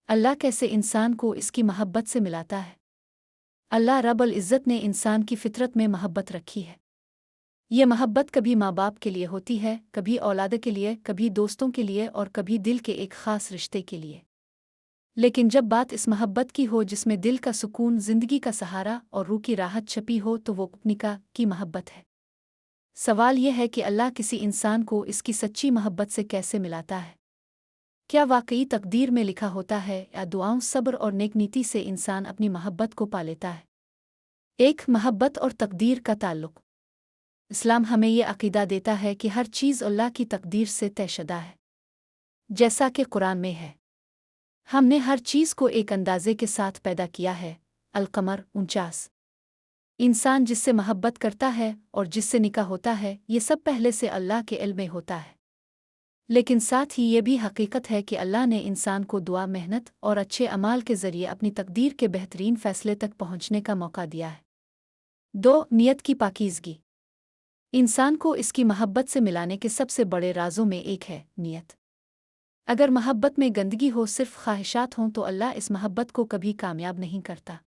अल्लाह कैसे इंसान को इसकी मोहब्बत से मिलाता है। अल्लाह रब्बुल इज़्ज़त ने इंसान की फितरत में मोहब्बत रखी है। ये मोहब्बत कभी माँ बाप के लिए होती है, कभी औलाद के लिए, कभी दोस्तों के लिए और कभी दिल के एक ख़ास रिश्ते के लिए। लेकिन जब बात इस मोहब्बत की हो जिसमें दिल का सुकून, ज़िंदगी का सहारा और रूह की राहत छपी हो, तो वो निकाह की मोहब्बत है। सवाल यह है कि अल्लाह किसी इंसान को इसकी सच्ची मोहब्बत से कैसे मिलाता है। क्या वाकई तकदीर में लिखा होता है या दुआओं, सब्र और नेकनीति से इंसान अपनी मोहब्बत को पा लेता है। एक, मोहब्बत और तकदीर का ताल्लुक। इस्लाम हमें ये अकीदा देता है कि हर चीज़ अल्लाह की तकदीर से तयशुदा है। जैसा कि कुरान में है, हमने हर चीज़ को एक अंदाजे के साथ पैदा किया है। अल-कमर 49। इंसान जिससे मोहब्बत करता है और जिससे निकाह होता है, ये सब पहले से अल्लाह के इल्म में होता है। लेकिन साथ ही ये भी हकीकत है कि अल्लाह ने इंसान को दुआ, मेहनत और अच्छे अमाल के ज़रिए अपनी तकदीर के बेहतरीन फ़ैसले तक पहुँचने का मौका दिया है। 2. नियत की पाकीज़गी। इंसान को इसकी मोहब्बत से मिलाने के सबसे बड़े राज़ों में एक है नियत। अगर मोहब्बत में गंदगी हो, सिर्फ ख्वाहिशात हों, तो अल्लाह इस मोहब्बत को कभी कामयाब नहीं करता।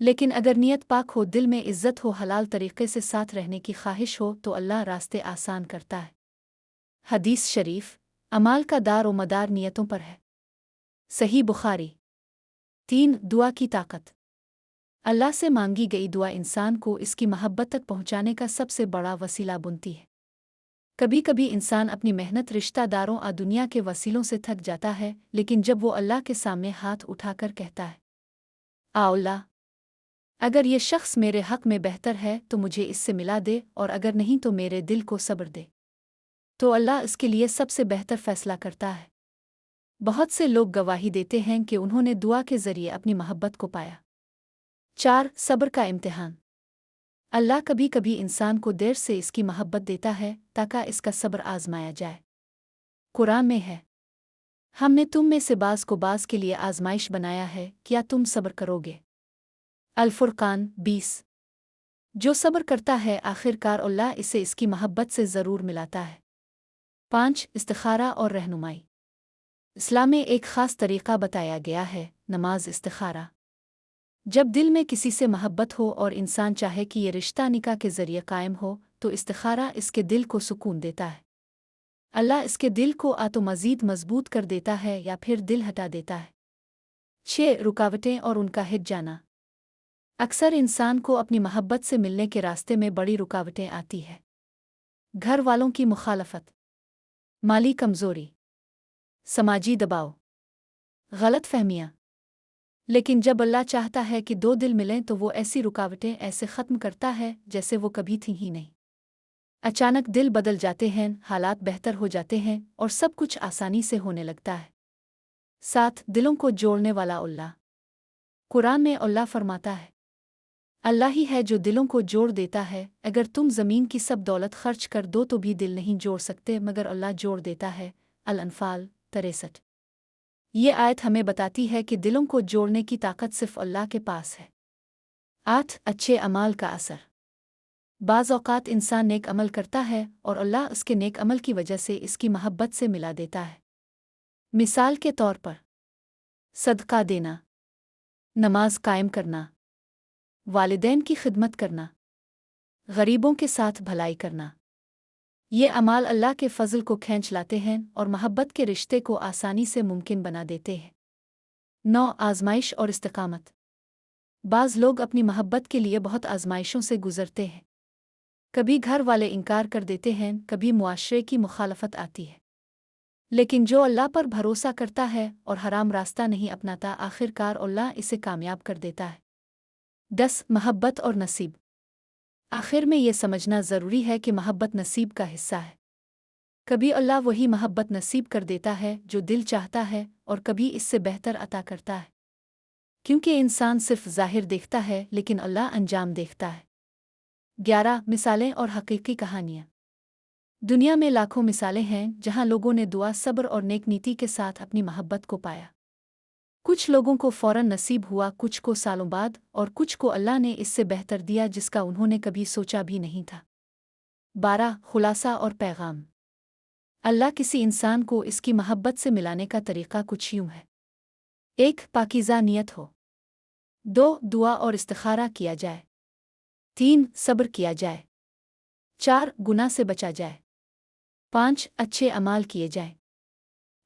लेकिन अगर नियत पाक हो, दिल में इज़्ज़त हो, हलाल तरीक़े से साथ रहने की ख्वाहिश हो, तो अल्लाह रास्ते आसान करता है। हदीस शरीफ, अमाल का दार व मदार नियतों पर है। सही बुखारी। 3. दुआ की ताकत। अल्लाह से मांगी गई दुआ इंसान को इसकी मोहब्बत तक पहुँचाने का सबसे बड़ा वसीला बनती है। कभी कभी इंसान अपनी मेहनत, रिश्तेदारों और दुनिया के वसीलों से थक जाता है, लेकिन जब वो अल्लाह के सामने हाथ उठाकर कहता है, अल्लाह, अगर ये शख्स मेरे हक़ में बेहतर है तो मुझे इससे मिला दे, और अगर नहीं तो मेरे दिल को सब्र दे, तो अल्लाह इसके लिए सबसे बेहतर फ़ैसला करता है। बहुत से लोग गवाही देते हैं कि उन्होंने दुआ के ज़रिए अपनी मोहब्बत को पाया। 4. सब्र का इम्तिहान। अल्लाह कभी कभी इंसान को देर से इसकी मोहब्बत देता है ताकि इसका सब्र आज़माया जाए। कुरान में है, हमने तुम में से बाज़ को बाज़ के लिए आज़माइश बनाया है, क्या तुम सब्र करोगे। अल-फुरक़ान 20। जो सब्र करता है, आखिरकार अल्लाह इसे इसकी मोहब्बत से ज़रूर मिलाता है। 5. इस्तिखारा और रहनुमाई। इस्लाम में एक ख़ास तरीक़ा बताया गया है, नमाज इस्तिखारा। जब दिल में किसी से मोहब्बत हो और इंसान चाहे कि ये रिश्ता निकाह के ज़रिए कायम हो, तो इस्तिखारा इसके दिल को सुकून देता है। अल्लाह इसके दिल को तो मज़ीद मज़बूत कर देता है या फिर दिल हटा देता है। 6. रुकावटें और उनका हिट जाना। अक्सर इंसान को अपनी मोहब्बत से मिलने के रास्ते में बड़ी रुकावटें आती है। घर वालों की मुखालफत, माली कमज़ोरी, समाजी दबाव, गलत फहमियाँ। लेकिन जब अल्लाह चाहता है कि दो दिल मिलें, तो वो ऐसी रुकावटें ऐसे ख़त्म करता है जैसे वो कभी थी ही नहीं। अचानक दिल बदल जाते हैं, हालात बेहतर हो जाते हैं और सब कुछ आसानी से होने लगता है। 7. दिलों को जोड़ने वाला अल्लाह। कुरान में अल्लाह फरमाता है, अल्लाह ही है जो दिलों को जोड़ देता है। अगर तुम ज़मीन की सब दौलत खर्च कर दो तो भी दिल नहीं जोड़ सकते, मगर अल्लाह जोड़ देता है। अल-अनफ़ाल 63। ये आयत हमें बताती है कि दिलों को जोड़ने की ताकत सिर्फ अल्लाह के पास है। 8. अच्छे अमाल का असर। बाज़ औक़ात इंसान नेक अमल करता है और अल्लाह उसके नेक अमल की वजह से इसकी मोहब्बत से मिला देता है। मिसाल के तौर पर, सदका देना, नमाज कायम करना, वालिदैन की खिदमत करना, गरीबों के साथ भलाई करना। ये अमाल अल्लाह के फ़ज़ल को खींच लाते हैं और मोहब्बत के रिश्ते को आसानी से मुमकिन बना देते हैं। 9. आज़माइश और इस्तिक़ामत। बाज़ लोग अपनी मोहब्बत के लिए बहुत आज़माइशों से गुज़रते हैं। कभी घर वाले इनकार कर देते हैं, कभी मुआशरे की मुखालफत आती है। लेकिन जो अल्लाह पर भरोसा करता है और हराम रास्ता नहीं अपनाता, आखिरकार अल्लाह इसे कामयाब कर देता है। 10. मोहब्बत और नसीब। आखिर में ये समझना ज़रूरी है कि मोहब्बत नसीब का हिस्सा है। कभी अल्लाह वही मोहब्बत नसीब कर देता है जो दिल चाहता है, और कभी इससे बेहतर अता करता है। क्योंकि इंसान सिर्फ ज़ाहिर देखता है, लेकिन अल्लाह अंजाम देखता है। 11. मिसालें और हकीकी कहानियाँ। दुनिया में लाखों मिसालें हैं जहाँ लोगों ने दुआ, सब्र और नेक नीति के साथ अपनी मोहब्बत को पाया। कुछ लोगों को फ़ौरन नसीब हुआ, कुछ को सालों बाद, और कुछ को अल्लाह ने इससे बेहतर दिया जिसका उन्होंने कभी सोचा भी नहीं था। 12. खुलासा और पैगाम। अल्लाह किसी इंसान को इसकी मोहब्बत से मिलाने का तरीक़ा कुछ यूँ है। 1. पाकीज़ा नियत हो। 2. दुआ और इस्तिखारा किया जाए। 3. सब्र किया जाए। 4. गुनाह से बचा जाए। 5. अच्छे अमाल किए जाएं।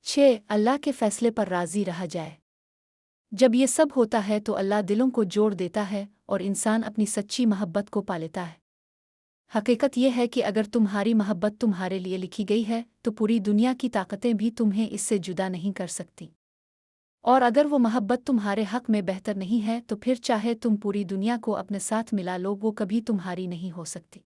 6. अल्लाह के फैसले पर राज़ी रहा जाए। जब ये सब होता है तो अल्लाह दिलों को जोड़ देता है और इंसान अपनी सच्ची मोहब्बत को पा लेता है। हकीकत यह है कि अगर तुम्हारी मोहब्बत तुम्हारे लिए लिखी गई है तो पूरी दुनिया की ताकतें भी तुम्हें इससे जुदा नहीं कर सकती। और अगर वो मोहब्बत तुम्हारे हक में बेहतर नहीं है तो फिर चाहे तुम पूरी दुनिया को अपने साथ मिला लो, वो कभी तुम्हारी नहीं हो सकती।